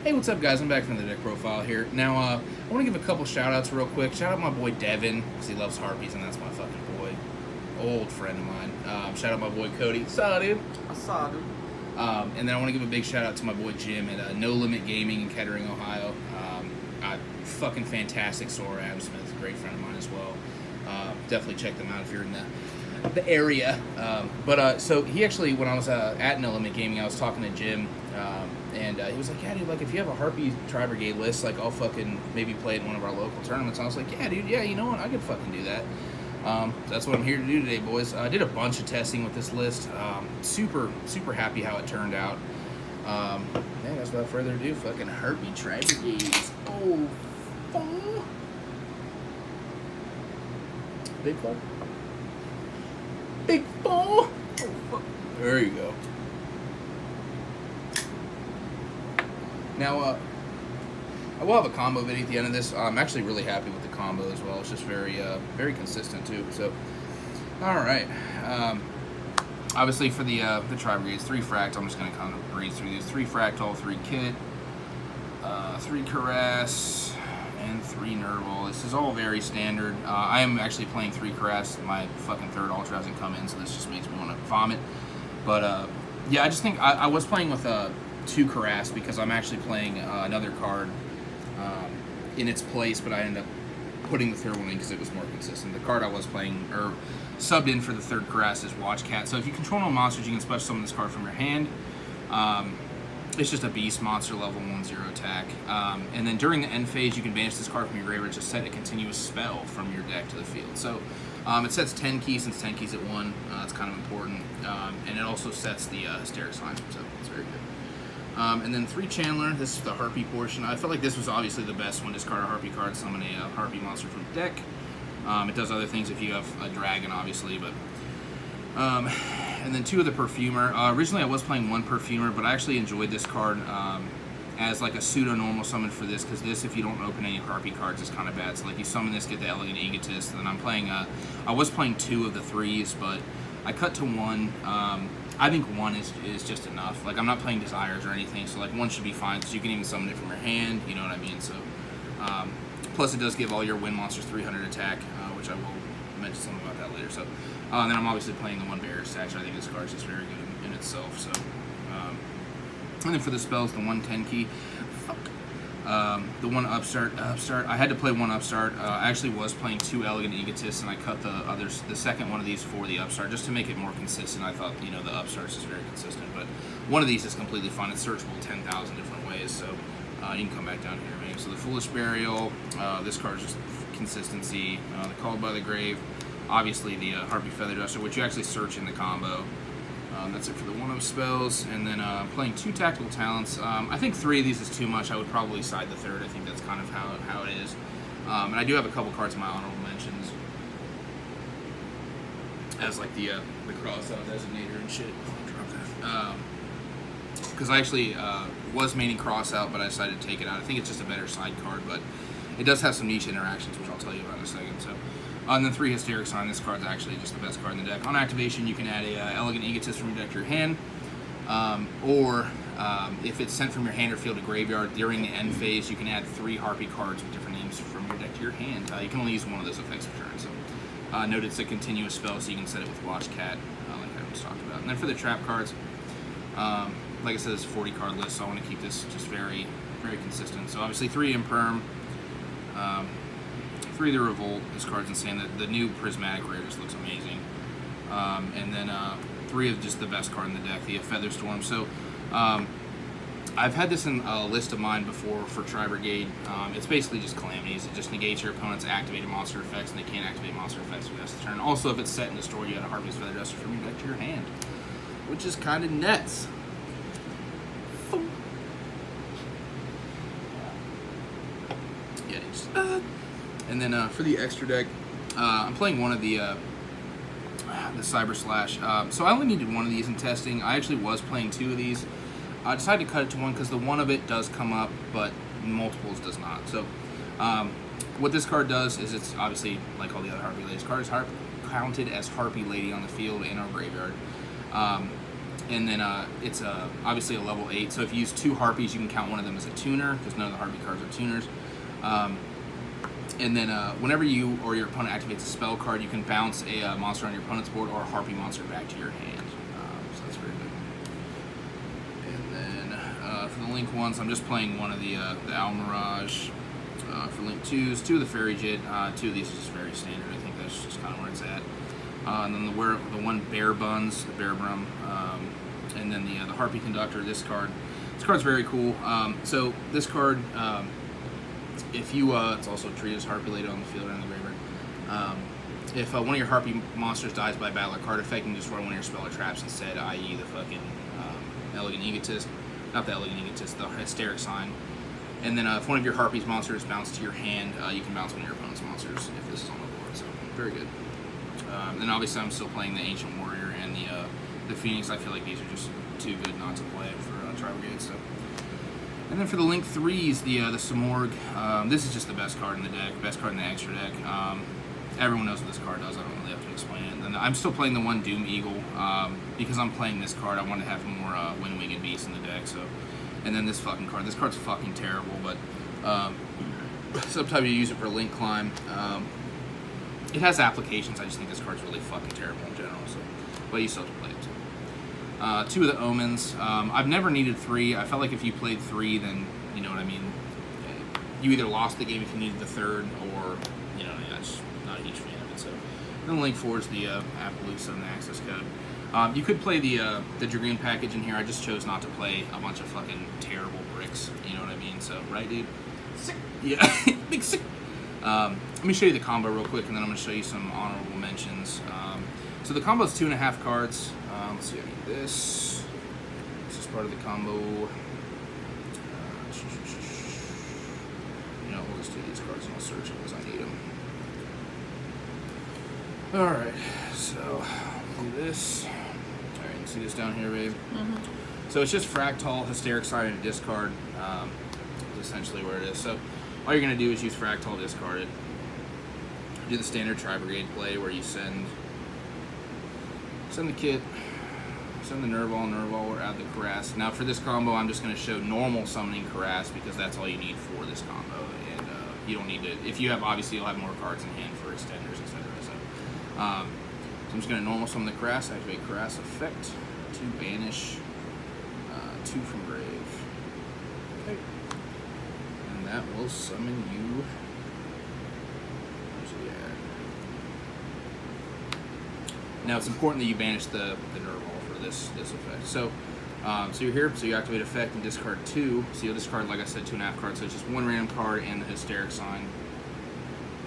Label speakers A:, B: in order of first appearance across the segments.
A: Hey, what's up, guys? I'm back from the deck profile here. Now, I want to give a couple shout-outs real quick. Shout out my boy Devin, because he loves Harpies, and that's my fucking boy. Old friend of mine. Shout out my boy Cody. Saw, dude.
B: I saw, dude.
A: And then I want to give a big shout-out to my boy Jim at No Limit Gaming in Kettering, Ohio. A fucking fantastic store. Adam Smith, a great friend of mine as well. Definitely check them out if you're in the area. So he actually, when I was at No Limit Gaming, I was talking to Jim, and he was like, yeah, dude, like, if you have a Harpie Tri-Brigade list, like, I'll fucking maybe play in one of our local tournaments. And I was like, yeah, dude, yeah, you know what, I could fucking do that. That's what I'm here to do today, boys. I did a bunch of testing with this list. Super happy how it turned out. Yeah, that's without further ado, fucking Harpie Tri-Brigades. Oh, fuck. Big fall. Big fall. Oh, fuck. There you go. Now, I will have a combo video at the end of this. I'm actually really happy with the combo as well. It's just very consistent too. So, all right. Obviously for the Tri-Brigades, 3 fract. I'm just gonna kind of breeze through these. 3 fractal, 3 kit, 3 caress, and 3 nerval. This is all very standard. I am actually playing 3 caress. My fucking third ultra hasn't come in, so this just makes me want to vomit. But yeah, I just think I was playing with 2 caress because I'm actually playing another card in its place, but I ended up putting the third one in because it was more consistent. The card I was playing, or subbed in for the third caress, is Watch Cat. So if you control no monsters, you can special summon this card from your hand. It's just a beast monster, level 1/0 attack. And then during the end phase, you can banish this card from your graveyard to set a continuous spell from your deck to the field. So it sets 10 keys, since 10 keys at 1. It's kind of important. And it also sets the Hysteric Sign, so it's very good. And then 3 Chandler. This is the Harpie portion. I felt like this was obviously the best one. Discard a Harpie card, summon a Harpie monster from the deck. It does other things if you have a dragon, obviously, but and then 2 of the Perfumer. Originally I was playing 1 Perfumer, but I actually enjoyed this card as like a pseudo-normal summon for this, because this, if you don't open any Harpie cards, is kind of bad. So like you summon this, get the Elegant Egotist, and then I'm playing, I was playing 2 of the 3s, but I cut to 1. I think 1 is just enough. Like, I'm not playing Desires or anything, so like 1 should be fine, because you can even summon it from your hand, you know what I mean? So, plus it does give all your Wind monsters 300 attack, which I will mention something about that later. So, and then I'm obviously playing the 1 Barrier Statue. I think this card is just very good in itself. So, and then for the spells, the 1 10 key. The 1 Upstart. I had to play 1 Upstart. I actually was playing 2 Elegant Egotists, and I cut the second one of these for the Upstart, just to make it more consistent. I thought, you know, the Upstarts is very consistent, but one of these is completely fun. It's searchable 10,000 different ways, so you can come back down here, maybe. So the Foolish Burial. This card is just consistency. The Called by the Grave. Obviously the Harpie Feather Duster, which you actually search in the combo. That's it for the 1-of spells, and then playing 2 Tactical Talents. I think 3 of these is too much. I would probably side the third. I think that's kind of how it is. And I do have a couple cards in my honorable mentions as like the cross-out designator and shit. Because I actually was maining cross-out, but I decided to take it out. I think it's just a better side card, but it does have some niche interactions, which I'll tell you about in a second. So. And then 3 Hysteric Sign. This card's actually just the best card in the deck. On activation, you can add a Elegant Egotist from your deck to your hand, or if it's sent from your hand or field to graveyard during the end phase, you can add 3 Harpie cards with different names from your deck to your hand. You can only use one of those effects per turn. So, note it's a continuous spell, so you can set it with Watch Cat, like I just talked about. And then for the trap cards, like I said, it's a 40 card list, so I want to keep this just very consistent. So obviously 3 Imperm. 3 the Revolt. This card's insane. The new Prismatic Rare just looks amazing. And then 3 of just the best card in the deck, the Featherstorm. So I've had this in a list of mine before for Tri-Brigade. It's basically just calamities. It just negates your opponent's activated monster effects, and they can't activate monster effects for the rest of the turn. Also, if it's set in the store, you add a Harpie's Feather Duster from your deck to your hand, which is kind of nuts. Yeah, just, and then for the extra deck, I'm playing one of the Cyber Slash. So I only needed 1 of these in testing. I actually was playing 2 of these. I decided to cut it to 1 because the 1 of it does come up, but multiples does not. So what this card does is, it's obviously like all the other Harpie Ladies cards, counted as Harpie Lady on the field and our graveyard. And then it's obviously a level 8. So if you use 2 Harpies, you can count one of them as a tuner, because none of the Harpie cards are tuners. And then whenever you or your opponent activates a spell card, you can bounce a monster on your opponent's board or a Harpie monster back to your hand. So that's very good. And then for the Link ones, I'm just playing one of the Owl Mirage. For Link 2s, 2 of the Fairy Jit. 2 of these are just very standard. I think that's just kind of where it's at. And then the one Bear Buns, the Bear Brum. And then the Harpie Conductor, this card. This card's very cool. So this card, if you, it's also treated as Harpie related on the field or in the graveyard. If one of your Harpie monsters dies by battle or card effect, you can destroy one of your spell or traps instead, i.e. the fucking Elegant Egotist. Not the Elegant Egotist, the Hysteric Sign. And then if one of your Harpie's monsters bounce to your hand, you can bounce one of your opponent's monsters if this is on the board. So, very good. And obviously I'm still playing the Ancient Warrior and the Phoenix. I feel like these are just too good not to play for Tri-Brigade. So. And then for the Link 3s, the Simorgh, this is just the best card in the deck, best card in the extra deck. Everyone knows what this card does, I don't really have to explain it. And I'm still playing the one Doom Eagle, because I'm playing this card, I want to have more Wind-Winged Beast in the deck, so. And then this fucking card, this card's fucking terrible, but sometimes you use it for Link Climb. It has applications, I just think this card's really fucking terrible in general, so. But you still have to play it too. 2 of the Omens. I've never needed 3. I felt like if you played 3, then, you know what I mean, you either lost the game if you needed the 3rd, or, you know, I'm just not a huge fan of it. So, then Link 4 is the Appaloosa and the Access Code. You could play the Dragoon package in here. I just chose not to play a bunch of fucking terrible bricks, you know what I mean? So, right, dude? Sick. Yeah, big sick. Let me show you the combo real quick, and then I'm going to show you some honorable mentions. So the combo is 2.5 cards. Let's see, I need this. This is part of the combo. You know, we'll just do these cards and I'll search them as I need them. Alright, so do this. Alright, you can see this down here, babe? Mm-hmm. So it's just Fractal, Hysteric Sign, and a discard. Is essentially where it is. So all you're going to do is use Fractal, discard it. Do the standard Tri-Brigade play where you send the kit, send the Nervall, or add the Caress. Now for this combo, I'm just going to show normal summoning Caress because that's all you need for this combo. And you don't need to, if you have, obviously you'll have more cards in hand for extenders, etc. So, I'm just going to normal summon the Caress, activate Caress effect to banish 2 from grave. Okay. And that will summon you. Now it's important that you banish the Nervall for this effect. So, so you're here, so you activate effect and discard 2. So you'll discard, like I said, 2.5 cards. So it's just 1 random card and the Hysteric Sign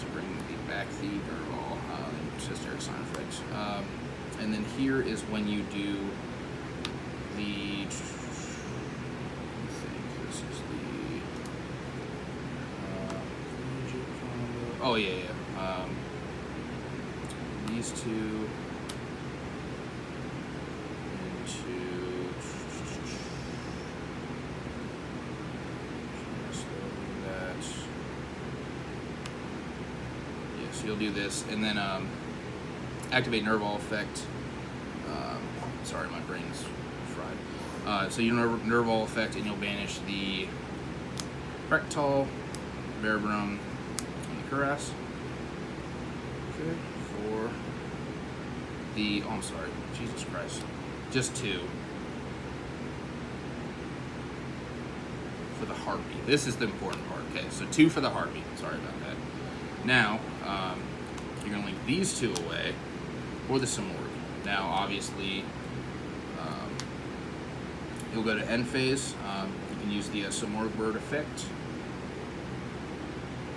A: to bring back the Nervall, Hysteric Sign effect. And then here is when you do the. I think this is the. Oh yeah. These 2. So you'll do this, and then activate Nervall effect. Sorry, my brain's fried. So you Nervall effect, and you'll banish the Fractal, Bear Brum, and the Caress. Okay, for the. Oh, I'm sorry. Jesus Christ. Just 2. For the Harpie. This is the important part. Okay, so 2 for the Harpie. Sorry about that. Now, you're going to link these 2 away for the Simorgh. Now, obviously, you'll go to end phase. You can use the Simorgh Bird effect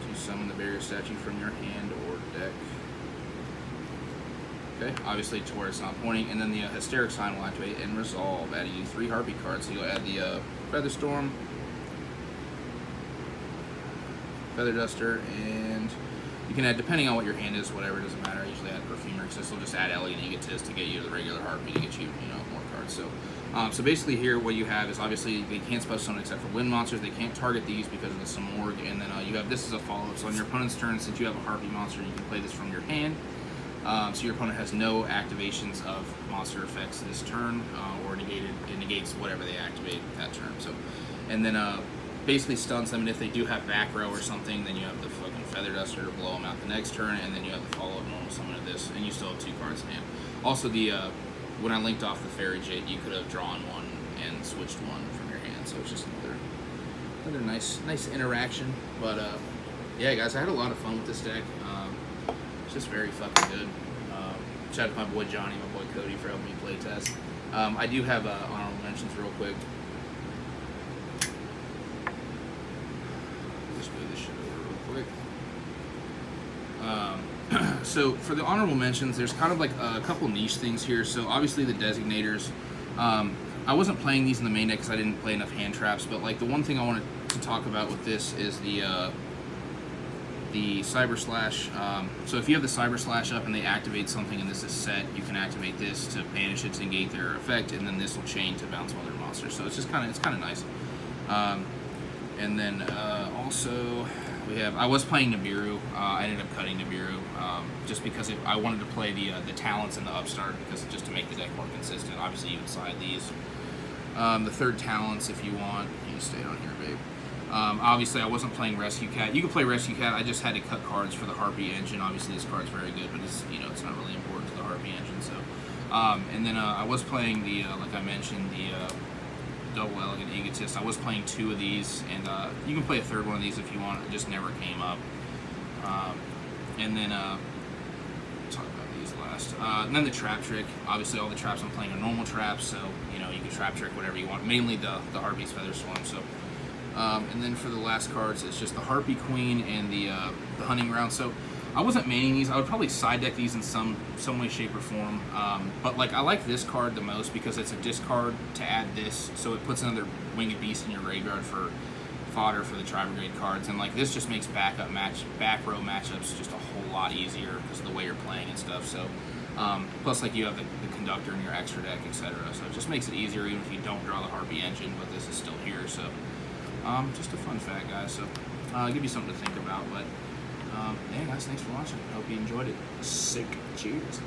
A: to summon the barrier statue from your hand or deck. Okay, obviously to where it's not pointing. And then the Hysteric Sign will activate and resolve, adding you 3 Harpie cards. So you'll add the Featherstorm, Feather Duster, and you can add, depending on what your hand is, whatever, it doesn't matter. I usually add Perfumer, because this will just add Elegant Egotist to get you the regular Harpie to get you, more cards. So, so basically here what you have is obviously they can't special summon except for wind monsters. They can't target these because of the Simorgh, and then you have this as a follow-up. So on your opponent's turn, since you have a Harpie monster, you can play this from your hand. So your opponent has no activations of monster effects this turn, or it negates whatever they activate that turn. So, and then basically stuns them, and if they do have back row or something, then you have the fucking Feather Duster to blow them out the next turn, and then you have the follow-up normal summon of this, and you still have 2 cards in hand. Also, when I linked off the Fairy Jade, you could have drawn one and switched one from your hand, so it's just another nice interaction. But yeah, guys, I had a lot of fun with this deck. It's just very fucking good. Shout out to my boy Johnny, my boy Cody for helping me play test. I do have honorable mentions real quick. Just move this shit over real quick. So for the honorable mentions, there's kind of like a couple niche things here. So obviously the designators. I wasn't playing these in the main deck because I didn't play enough hand traps. But like the one thing I wanted to talk about with this is the Cyber Slash. So if you have the Cyber Slash up and they activate something and this is set, you can activate this to banish it to negate their effect, and then this will chain to bounce one of their monsters. So it's just kind of nice. And then also we have, I was playing Nibiru. I ended up cutting Nibiru just because I wanted to play the talents and the upstart, because just to make the deck more consistent. Obviously you would side these. The third talents if you want. You can stay on here, babe. Obviously, I wasn't playing Rescue Cat. You could play Rescue Cat. I just had to cut cards for the Harpie engine. Obviously, this card's very good, but it's not really important to the Harpie engine. So, and then I was playing like I mentioned, the Double Elegant Egotist. I was playing 2 of these, and you can play a third one of these if you want. It just never came up. And then talk about these last. And then the Trap Trick. Obviously, all the traps I'm playing are normal traps, so you can Trap Trick whatever you want. Mainly the Harpie's Feather Swarm. So. And then for the last cards, it's just the Harpie Queen and the Hunting Ground. So I wasn't maining these. I would probably side deck these in some way, shape, or form. But like I like this card the most because it's a discard to add this, so it puts another Winged Beast in your graveyard for fodder for the Tri-Brigade cards. And like this just makes back row matchups just a whole lot easier because of the way you're playing and stuff. So plus like you have the Conductor in your extra deck, etc. So it just makes it easier even if you don't draw the Harpie engine, but this is still here. So. Just a fun fact, guys, so give you something to think about, but yeah, guys, thanks for watching. I hope you enjoyed it. Sick. Cheers.